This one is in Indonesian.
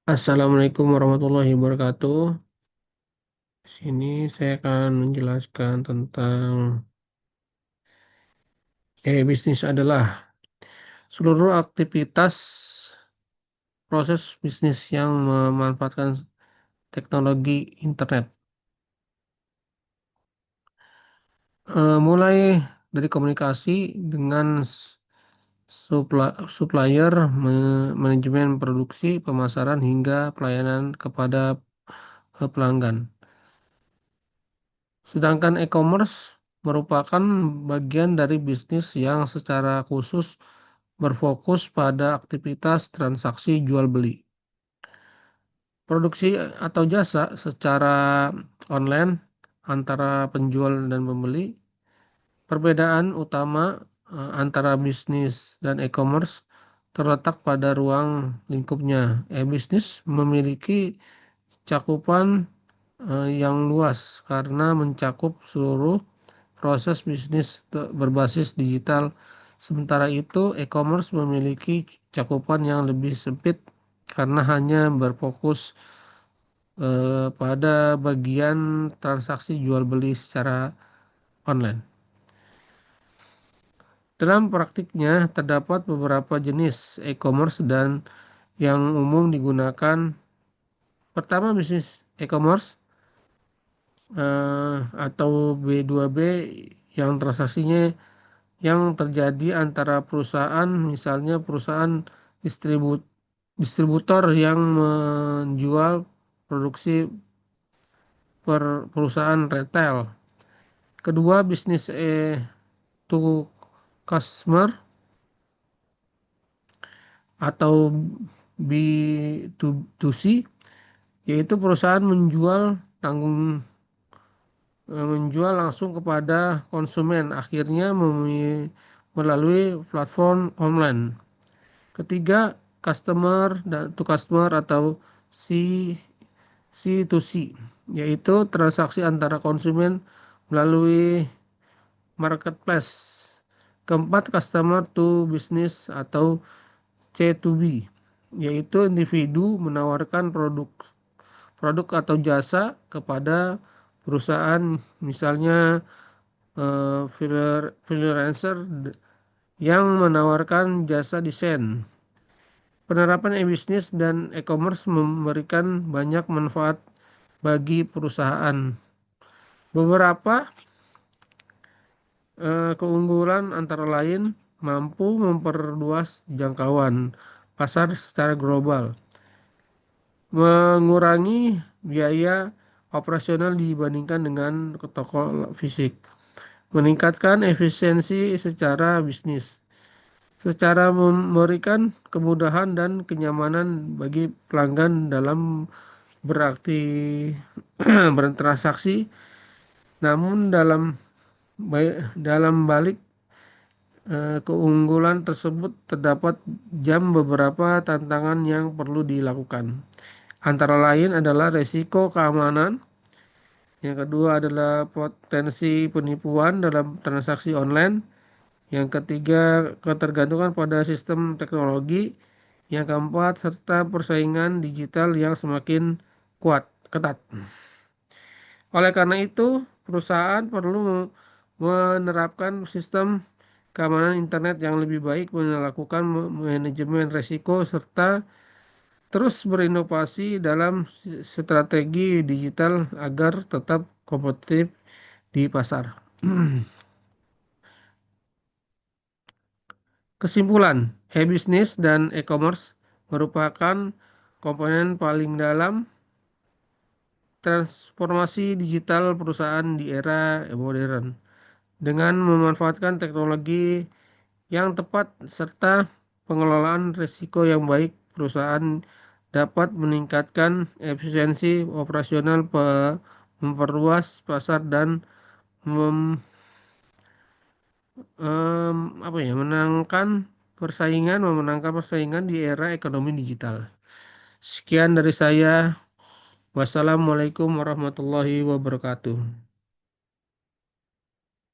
Assalamualaikum warahmatullahi wabarakatuh. Di sini saya akan menjelaskan tentang bisnis adalah seluruh aktivitas proses bisnis yang memanfaatkan teknologi internet. Mulai dari komunikasi dengan supplier, manajemen produksi, pemasaran hingga pelayanan kepada pelanggan. Sedangkan e-commerce merupakan bagian dari bisnis yang secara khusus berfokus pada aktivitas transaksi jual beli. Produksi atau jasa secara online antara penjual dan pembeli. Perbedaan utama antara bisnis dan e-commerce terletak pada ruang lingkupnya. E-bisnis memiliki cakupan yang luas karena mencakup seluruh proses bisnis berbasis digital. Sementara itu, e-commerce memiliki cakupan yang lebih sempit karena hanya berfokus pada bagian transaksi jual beli secara online. Dalam praktiknya, terdapat beberapa jenis e-commerce dan yang umum digunakan. Pertama, bisnis e-commerce atau B2B yang transaksinya yang terjadi antara perusahaan, misalnya perusahaan distributor yang menjual produksi perusahaan retail. Kedua, bisnis to customer atau B2C, yaitu perusahaan menjual langsung kepada konsumen akhirnya melalui platform online. Ketiga, customer dan to customer atau C to C, yaitu transaksi antara konsumen melalui marketplace. Keempat, customer to business atau C to B, yaitu individu menawarkan produk atau jasa kepada perusahaan, misalnya freelancer yang menawarkan jasa desain. Penerapan e-bisnis dan e-commerce memberikan banyak manfaat bagi perusahaan. Beberapa keunggulan antara lain mampu memperluas jangkauan pasar secara global, mengurangi biaya operasional dibandingkan dengan toko fisik, meningkatkan efisiensi secara bisnis, secara memberikan kemudahan dan kenyamanan bagi pelanggan dalam berakti bertransaksi. Namun dalam balik keunggulan tersebut terdapat beberapa tantangan yang perlu dilakukan. Antara lain adalah resiko keamanan. Yang kedua adalah potensi penipuan dalam transaksi online. Yang ketiga, ketergantungan pada sistem teknologi. Yang keempat, serta persaingan digital yang semakin ketat. Oleh karena itu, perusahaan perlu menerapkan sistem keamanan internet yang lebih baik, melakukan manajemen risiko, serta terus berinovasi dalam strategi digital agar tetap kompetitif di pasar. Kesimpulan, e-bisnis dan e-commerce merupakan komponen paling dalam transformasi digital perusahaan di era modern. Dengan memanfaatkan teknologi yang tepat serta pengelolaan risiko yang baik, perusahaan dapat meningkatkan efisiensi operasional, memperluas pasar dan mem- memenangkan persaingan di era ekonomi digital. Sekian dari saya. Wassalamualaikum warahmatullahi wabarakatuh.